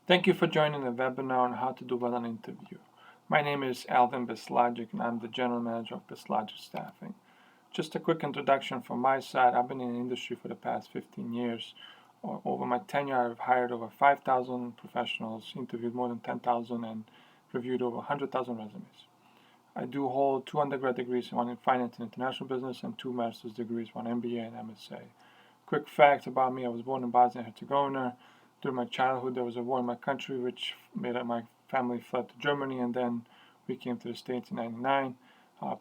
Thank you for joining the webinar on how to do well an interview. My name is Aldin Beslagic and I'm the General Manager of BestLogic Staffing. Just a quick introduction from my side. I've been in the industry for the past 15 years. Over my tenure, I've hired over 5,000 professionals, interviewed more than 10,000, and reviewed over 100,000 resumes. I do hold 2 undergrad degrees, one in Finance and International Business, and 2 master's degrees, one MBA and MSA. Quick facts about me: I was born in Bosnia and Herzegovina. During my childhood, there was a war in my country, which made my family fled to Germany, and then we came to the States in '99.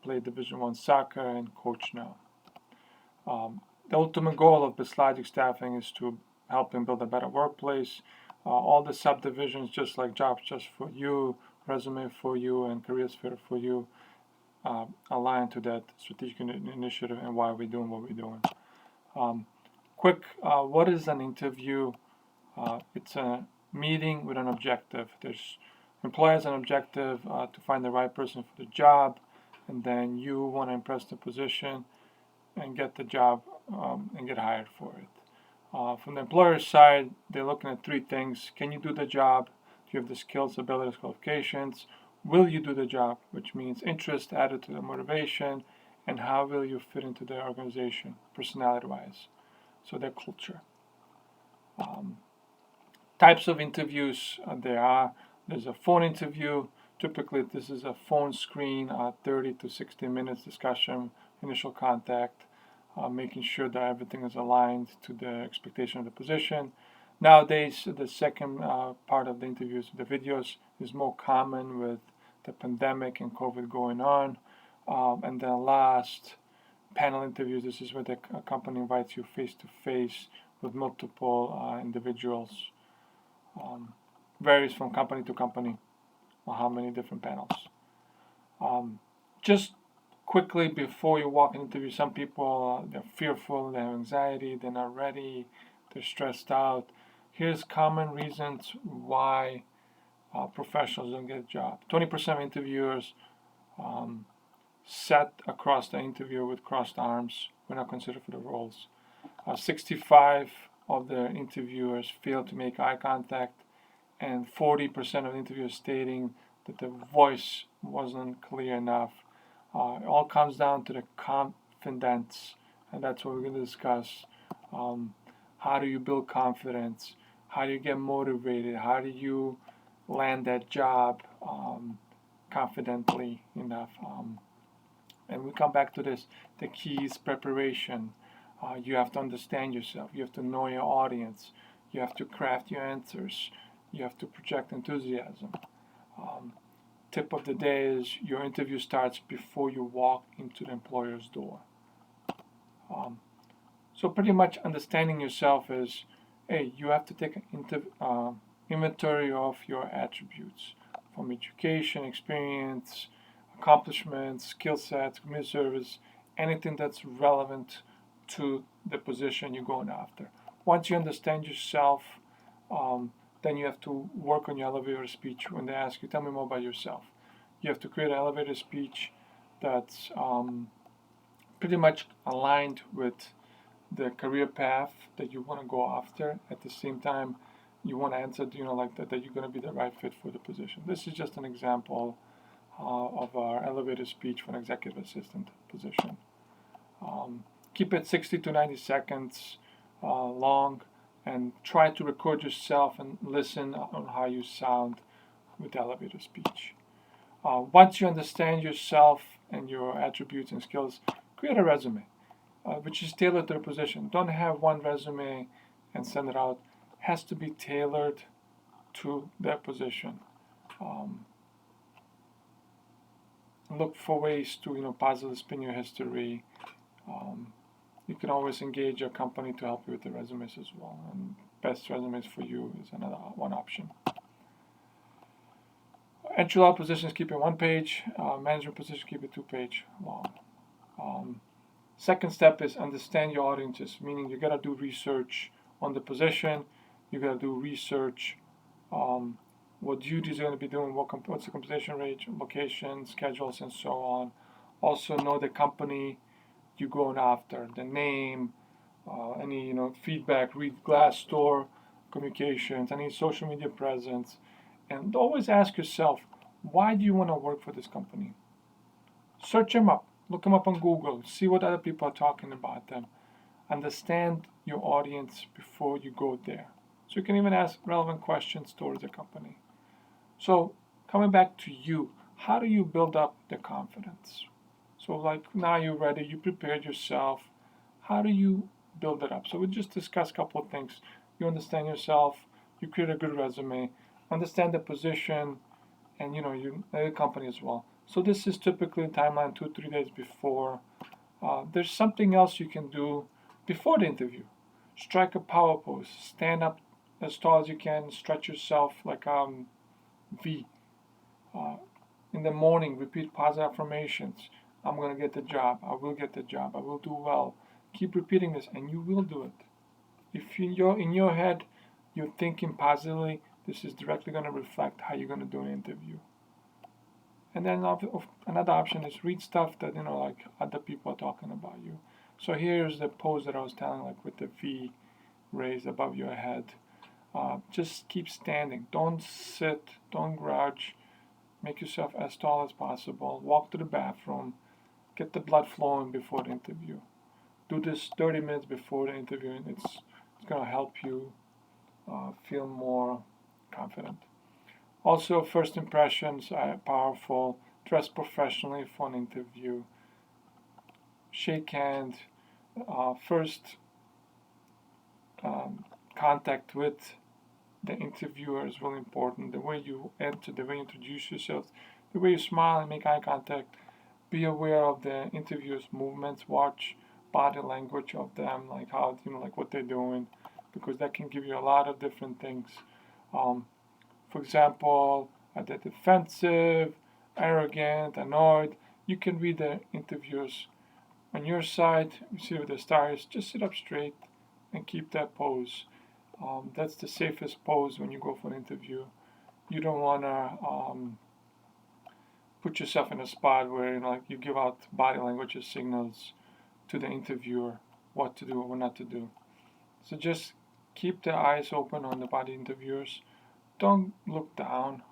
Played Division I soccer and coach now. The ultimate goal of BestLogic Staffing is to help them build a better workplace. All the subdivisions, just like Jobs Just for You, Resume for You, and Careers Fair for You, align to that strategic initiative and why we're doing what we're doing. What is an interview? It's a meeting with an objective. There's employers an objective to find the right person for the job, and then you want to impress the position and get the job and get hired for it. From the employer side, they're looking at 3 things. Can you do the job? Do you have the skills, abilities, qualifications? Will you do the job? Which means interest, attitude, and motivation. And how will you fit into their organization, personality-wise? So their culture. Types of interviews there's a phone interview. Typically, this is a phone screen, 30 to 60 minutes discussion, initial contact, making sure that everything is aligned to the expectation of the position. Nowadays, the second part of the interviews, the videos, is more common with the pandemic and COVID going on. And then last, panel interviews. This is where the company invites you face-to-face with multiple individuals. Varies from company to company how many different panels. Just quickly before you walk into interview, some people they're fearful, they have anxiety, they're not ready, they're stressed out. Here's common reasons why professionals don't get a job. 20% of interviewers sat across the interviewer with crossed arms, were not considered for the roles. 65 of the interviewers failed to make eye contact, and 40% of interviewers stating that the voice wasn't clear enough. It all comes down to the confidence, and that's what we're going to discuss. How do you build confidence? How do you get motivated? How do you land that job confidently enough? And we come back to this. The key is preparation. You have to understand yourself. You have to know your audience. You have to craft your answers. You have to project enthusiasm. Tip of the day is your interview starts before you walk into the employer's door. So pretty much understanding yourself is, hey, you have to take an inventory of your attributes, from education, experience, accomplishments, skill sets, community service, anything that's relevant to the position you're going after. Once you understand yourself, then you have to work on your elevator speech. When they ask you, tell me more about yourself, you have to create an elevator speech that's pretty much aligned with the career path that you want to go after. At the same time, you want to answer, like that you're going to be the right fit for the position. This is just an example of our elevator speech for an executive assistant position. Keep it 60 to 90 seconds long, and try to record yourself and listen on how you sound with elevator speech. Once you understand yourself and your attributes and skills, create a resume, which is tailored to the position. Don't have one resume and send it out. It has to be tailored to that position. Look for ways to positively spin your history. You can always engage a company to help you with the resumes as well. And Best Resumes for You is another one option. Entry-level positions, keep it 1 page. Management positions, keep it 2 page long. Second step is understand your audiences, meaning you got to do research on the position. You got to do research what duties you're going to be doing, what's the compensation range, location, schedules, and so on. Also know the company you're going after, the name, any feedback. Read Glassdoor, communications, any social media presence, and always ask yourself, why do you want to work for this company? Search them up, look them up on Google, see what other people are talking about them. Understand your audience before you go there. So you can even ask relevant questions towards the company. So coming back to you, how do you build up the confidence? So like now you're ready, you prepared yourself. How do you build it up? So we just discussed a couple of things. You understand yourself, you create a good resume, understand the position, and you know the company as well. So this is typically a timeline 2-3 days before. There's something else you can do before the interview. Strike a power pose. Stand up as tall as you can. Stretch yourself like V. In the morning, repeat positive affirmations. I'm going to get the job. I will get the job. I will do well. Keep repeating this, and you will do it. If in your head you're thinking positively, this is directly going to reflect how you're going to do an interview. And then another option is read stuff that like other people are talking about you. So here's the pose that I was telling, like with the V raised above your head. Just keep standing. Don't sit. Don't crouch. Make yourself as tall as possible. Walk to the bathroom. Get the blood flowing before the interview. Do this 30 minutes before the interview, and it's going to help you feel more confident. Also, first impressions are powerful. Dress professionally for an interview. Shake hand. First contact with the interviewer is really important. The way you enter, the way you introduce yourself, the way you smile and make eye contact. Be aware of the interviewer's movements. Watch body language of them, like how like what they're doing, because that can give you a lot of different things. For example, are they defensive, arrogant, annoyed? You can read the interviewers on your side. You see with the stars. Just sit up straight and keep that pose. That's the safest pose when you go for an interview. You don't want to put yourself in a spot where like you give out body language signals to the interviewer what to do or what not to do. So just keep the eyes open on the body interviewers. Don't look down.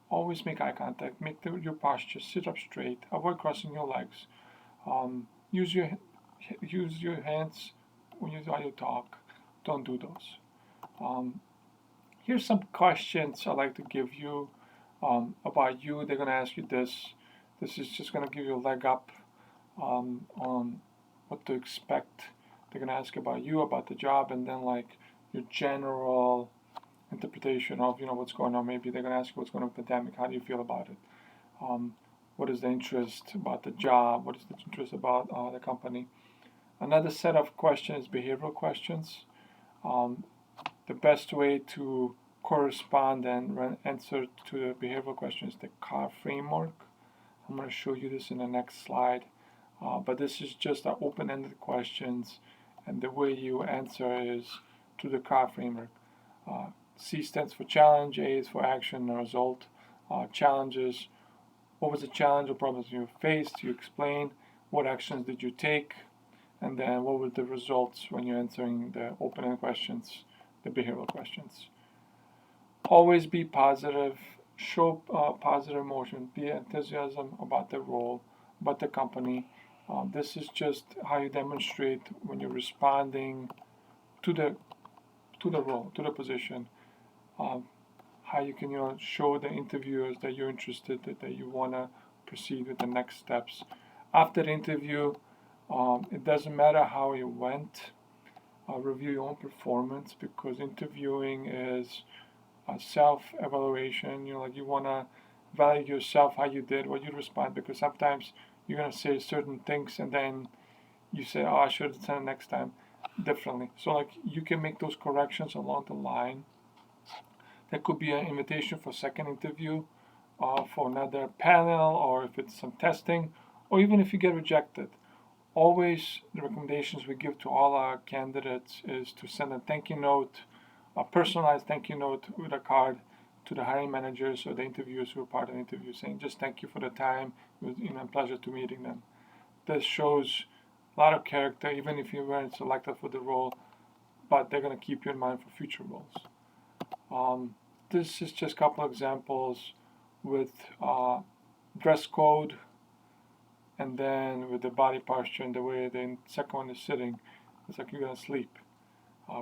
Always make eye contact. Make your posture. Sit up straight. Avoid crossing your legs. Use your hands when you talk. Don't do those. Here's some questions I like to give you about you. They're going to ask you this. This is just going to give you a leg up on what to expect. They're going to ask about you, about the job, and then like your general interpretation of what's going on. Maybe they're going to ask you what's going on with the pandemic. How do you feel about it? What is the interest about the job? What is the interest about the company? Another set of questions, behavioral questions. The best way to correspond and answer to the behavioral question is the CAR framework. I'm going to show you this in the next slide. But this is just open-ended questions, and the way you answer is through the CAR framework. C stands for challenge, A is for action and result. Challenges: what was the challenge or problems you faced? You explain. What actions did you take? And then what were the results when you're answering the open-ended questions, the behavioral questions. Always be positive. Show positive emotion. Be enthusiasm about the role, about the company. This is just how you demonstrate when you're responding to the role, to the position. How you can show the interviewers that you're interested, that you want to proceed with the next steps. After the interview, it doesn't matter how it went. Review your own performance, because interviewing is a self-evaluation. You want to value yourself, how you did, what you respond, because sometimes you're going to say certain things and then you say, oh, I should have done it next time differently. So like you can make those corrections along the line. That could be an invitation for second interview, for another panel, or if it's some testing, or even if you get rejected. Always the recommendations we give to all our candidates is to send a thank you note, a personalized thank you note with a card to the hiring managers or the interviewers who are part of the interview, saying just thank you for the time. It was a pleasure to meeting them. This shows a lot of character, even if you weren't selected for the role, but they're going to keep you in mind for future roles. This is just a couple of examples with dress code, and then with the body posture and the way the second one is sitting. It's like you're gonna sleep.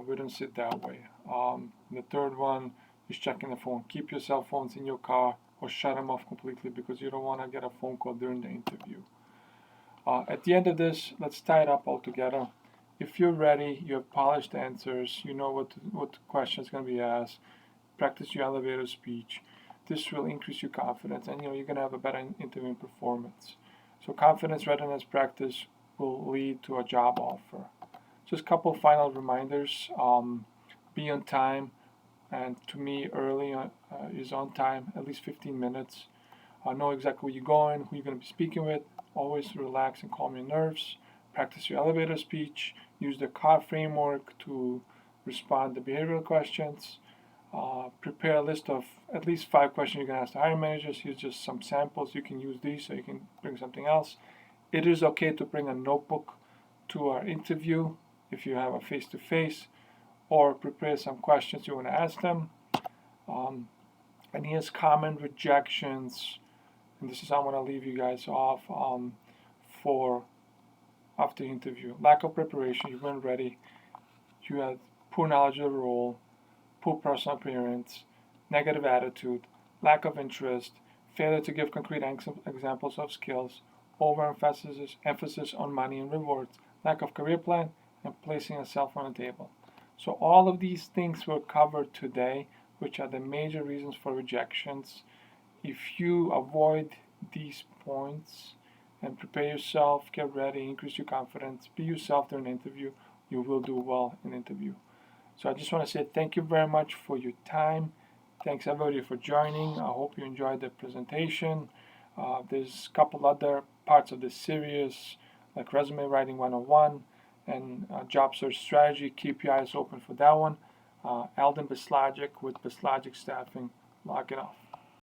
We don't sit that way. The third one is checking the phone. Keep your cell phones in your car or shut them off completely because you don't want to get a phone call during the interview. At the end of this, let's tie it up all together. If you're ready, you have polished answers, you know what questions going to be asked, practice your elevator speech. This will increase your confidence, and you're going to have a better interviewing performance. So confidence, readiness, practice will lead to a job offer. Just a couple final reminders. Be on time, and to me, early is on time, at least 15 minutes. Know exactly where you're going, who you're going to be speaking with. Always relax and calm your nerves. Practice your elevator speech. Use the CAR framework to respond to behavioral questions. Prepare a list of at least 5 questions you're going to ask the hiring managers. Use just some samples. You can use these so you can bring something else. It is okay to bring a notebook to our interview if you have a face-to-face, or prepare some questions you want to ask them. And here's common rejections, and this is how I'm going to leave you guys off for after the interview. Lack of preparation, you weren't ready, you had poor knowledge of the role, poor personal appearance, negative attitude, lack of interest, failure to give concrete examples of skills, overemphasis on money and rewards, lack of career plan, and placing yourself on the table. So all of these things were covered today, which are the major reasons for rejections. If you avoid these points and prepare yourself, get ready, increase your confidence, be yourself during an interview, you will do well in an interview. So I just want to say thank you very much for your time. Thanks everybody for joining. I hope you enjoyed the presentation. There's a couple other parts of this series, like Resume Writing 101 and Job Search Strategy. Keep your eyes open for that one. Aldin Beslagic with BestLogic Staffing. Log it off.